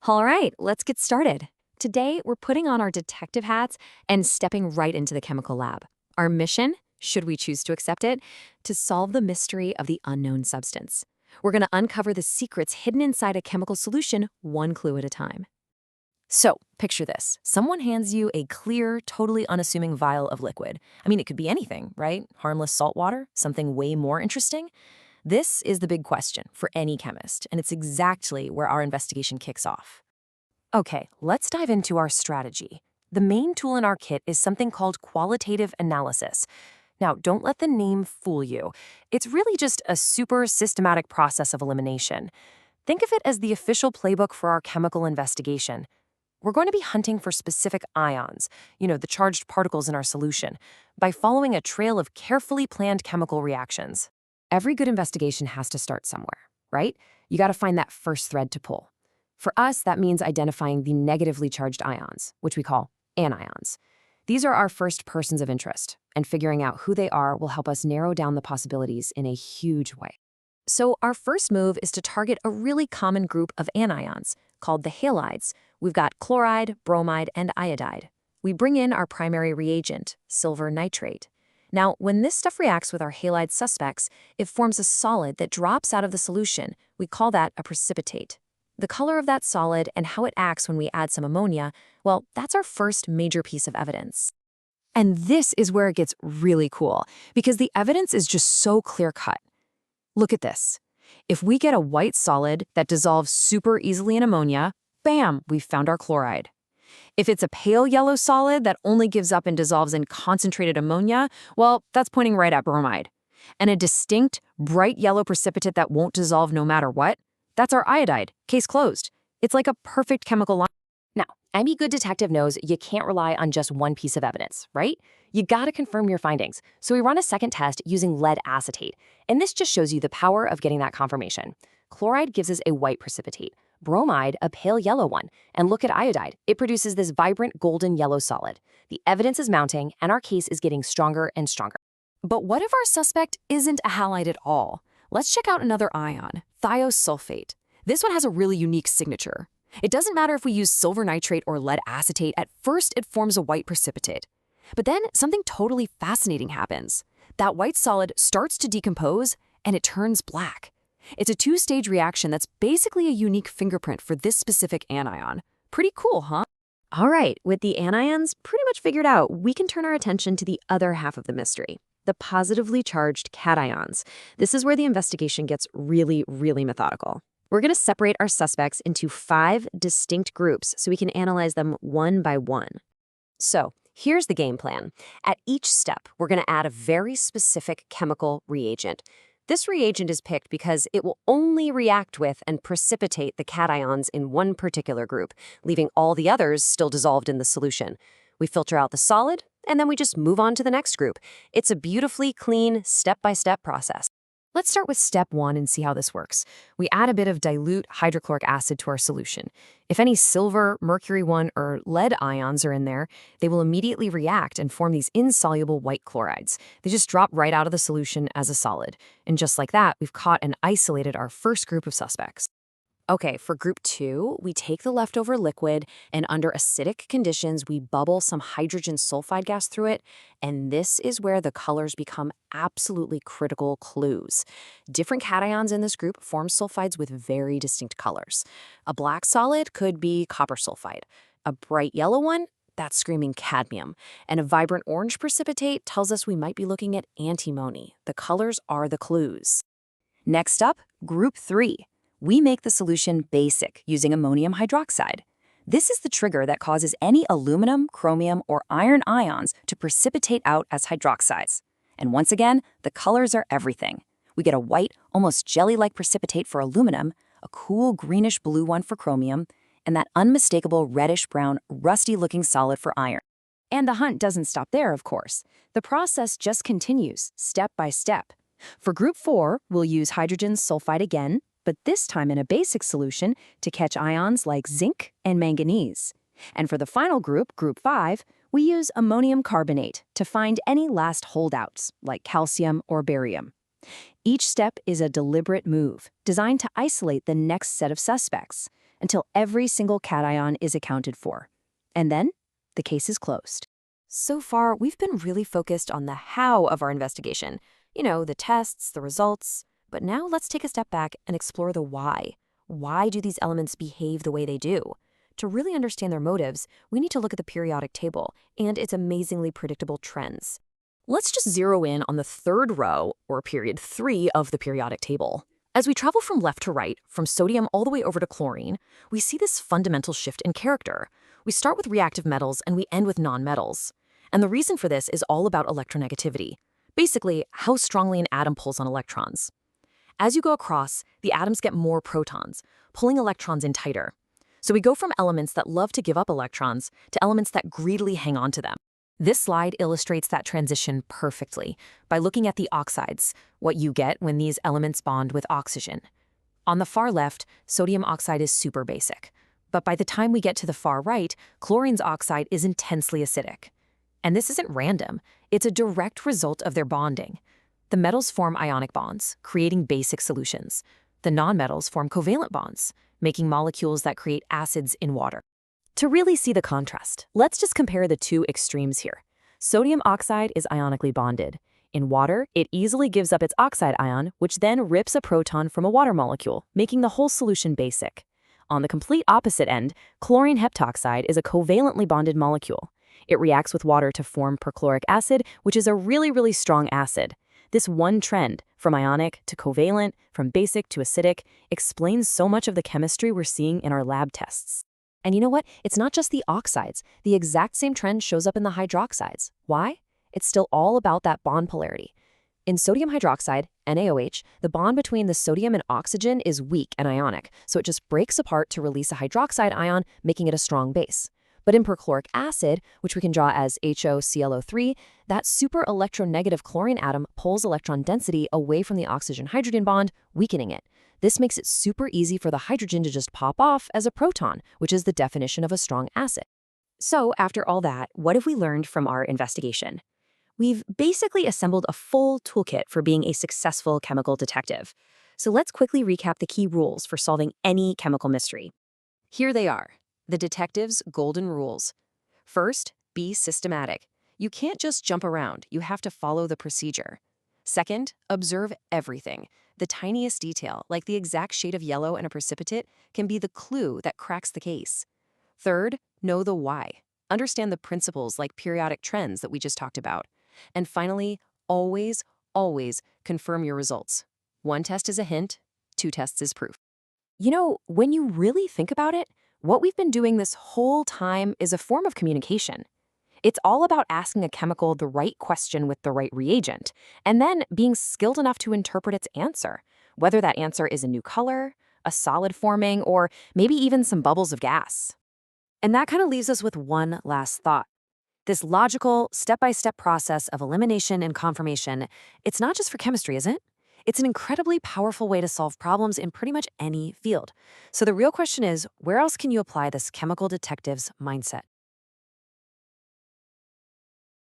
All right, let's get started. Today, we're putting on our detective hats and stepping right into the chemical lab. Our mission, should we choose to accept it, to solve the mystery of the unknown substance. We're going to uncover the secrets hidden inside a chemical solution, one clue at a time. So, picture this. Someone hands you a clear, totally unassuming vial of liquid. I mean, it could be anything, right? Harmless salt water, something way more interesting. This is the big question for any chemist, and it's exactly where our investigation kicks off. Okay, let's dive into our strategy. The main tool in our kit is something called qualitative analysis. Now, don't let the name fool you. It's really just a super systematic process of elimination. Think of it as the official playbook for our chemical investigation. We're going to be hunting for specific ions, the charged particles in our solution, by following a trail of carefully planned chemical reactions. Every good investigation has to start somewhere, right? You got to find that first thread to pull. For us, that means identifying the negatively charged ions, which we call anions. These are our first persons of interest, and figuring out who they are will help us narrow down the possibilities in a huge way. So our first move is to target a really common group of anions called the halides. We've got chloride, bromide, and iodide. We bring in our primary reagent, silver nitrate. Now, when this stuff reacts with our halide suspects, it forms a solid that drops out of the solution. We call that a precipitate. The color of that solid and how it acts when we add some ammonia, well, that's our first major piece of evidence. And this is where it gets really cool, because the evidence is just so clear-cut. Look at this. If we get a white solid that dissolves super easily in ammonia, bam, we've found our chloride. If it's a pale yellow solid that only gives up and dissolves in concentrated ammonia, well, that's pointing right at bromide. And a distinct, bright yellow precipitate that won't dissolve no matter what, that's our iodide. Case closed. It's like a perfect chemical line. Now, any good detective knows you can't rely on just one piece of evidence, right? You gotta confirm your findings. So we run a second test using lead acetate. And this just shows you the power of getting that confirmation. Chloride gives us a white precipitate, bromide a pale yellow one, and look at iodide. It produces this vibrant golden yellow solid. The evidence is mounting, and our case is getting stronger and stronger. But what if our suspect isn't a halide at all? Let's check out another ion, thiosulfate. This one has a really unique signature. It doesn't matter if we use silver nitrate or lead acetate, at first it forms a white precipitate. But then something totally fascinating happens. That white solid starts to decompose, and it turns black. It's a two-stage reaction that's basically a unique fingerprint for this specific anion. Pretty cool, huh? All right, with the anions pretty much figured out, we can turn our attention to the other half of the mystery, the positively charged cations. This is where the investigation gets really, really methodical. We're going to separate our suspects into 5 distinct groups so we can analyze them one by one. So here's the game plan. At each step, we're going to add a very specific chemical reagent. This reagent is picked because it will only react with and precipitate the cations in one particular group, leaving all the others still dissolved in the solution. We filter out the solid, and then we just move on to the next group. It's a beautifully clean, step-by-step process. Let's start with step 1 and see how this works. We add a bit of dilute hydrochloric acid to our solution. If any silver, mercury 1, or lead ions are in there, they will immediately react and form these insoluble white chlorides. They just drop right out of the solution as a solid. And just like that, we've caught and isolated our first group of suspects. Okay, for group 2, we take the leftover liquid, and under acidic conditions, we bubble some hydrogen sulfide gas through it, and this is where the colors become absolutely critical clues. Different cations in this group form sulfides with very distinct colors. A black solid could be copper sulfide. A bright yellow one, that's screaming cadmium. And a vibrant orange precipitate tells us we might be looking at antimony. The colors are the clues. Next up, group 3. We make the solution basic using ammonium hydroxide. This is the trigger that causes any aluminum, chromium, or iron ions to precipitate out as hydroxides. And once again, the colors are everything. We get a white, almost jelly-like precipitate for aluminum, a cool greenish-blue one for chromium, and that unmistakable reddish-brown, rusty-looking solid for iron. And the hunt doesn't stop there, of course. The process just continues, step by step. For group 4, we'll use hydrogen sulfide again, but this time in a basic solution to catch ions like zinc and manganese. And for the final group, group 5, we use ammonium carbonate to find any last holdouts, like calcium or barium. Each step is a deliberate move, designed to isolate the next set of suspects. until every single cation is accounted for. And then, the case is closed. So far, we've been really focused on the how of our investigation. The tests, the results. But now let's take a step back and explore the why. Why do these elements behave the way they do? To really understand their motives, we need to look at the periodic table and its amazingly predictable trends. Let's just zero in on the third row, or period 3, of the periodic table. As we travel from left to right, from sodium all the way over to chlorine, we see this fundamental shift in character. We start with reactive metals and we end with nonmetals. And the reason for this is all about electronegativity. Basically, how strongly an atom pulls on electrons. As you go across, the atoms get more protons, pulling electrons in tighter. So we go from elements that love to give up electrons to elements that greedily hang on to them. This slide illustrates that transition perfectly by looking at the oxides, what you get when these elements bond with oxygen. On the far left, sodium oxide is super basic. But by the time we get to the far right, chlorine's oxide is intensely acidic. And this isn't random. It's a direct result of their bonding. The metals form ionic bonds, creating basic solutions. The nonmetals form covalent bonds, making molecules that create acids in water. To really see the contrast, let's just compare the two extremes here. Sodium oxide is ionically bonded. In water, it easily gives up its oxide ion, which then rips a proton from a water molecule, making the whole solution basic. On the complete opposite end, chlorine heptoxide is a covalently bonded molecule. It reacts with water to form perchloric acid, which is a really strong acid. This one trend, from ionic to covalent, from basic to acidic, explains so much of the chemistry we're seeing in our lab tests. And you know what? It's not just the oxides. The exact same trend shows up in the hydroxides. Why? It's still all about that bond polarity. In sodium hydroxide, NaOH, the bond between the sodium and oxygen is weak and ionic, so it just breaks apart to release a hydroxide ion, making it a strong base. But in perchloric acid, which we can draw as HOClO3, that super electronegative chlorine atom pulls electron density away from the oxygen-hydrogen bond, weakening it. This makes it super easy for the hydrogen to just pop off as a proton, which is the definition of a strong acid. So after all that, what have we learned from our investigation? We've basically assembled a full toolkit for being a successful chemical detective. So let's quickly recap the key rules for solving any chemical mystery. Here they are, the detective's golden rules. First, be systematic. You can't just jump around, you have to follow the procedure. Second, observe everything. The tiniest detail, like the exact shade of yellow in a precipitate, can be the clue that cracks the case. Third, know the why. Understand the principles like periodic trends that we just talked about. And finally, always confirm your results. 1 test is a hint, 2 tests is proof. When you really think about it, what we've been doing this whole time is a form of communication. It's all about asking a chemical the right question with the right reagent, and then being skilled enough to interpret its answer, whether that answer is a new color, a solid forming, or maybe even some bubbles of gas. And that kind of leaves us with one last thought. This logical, step-by-step process of elimination and confirmation, it's not just for chemistry, is it? It's an incredibly powerful way to solve problems in pretty much any field. So the real question is, where else can you apply this chemical detective's mindset?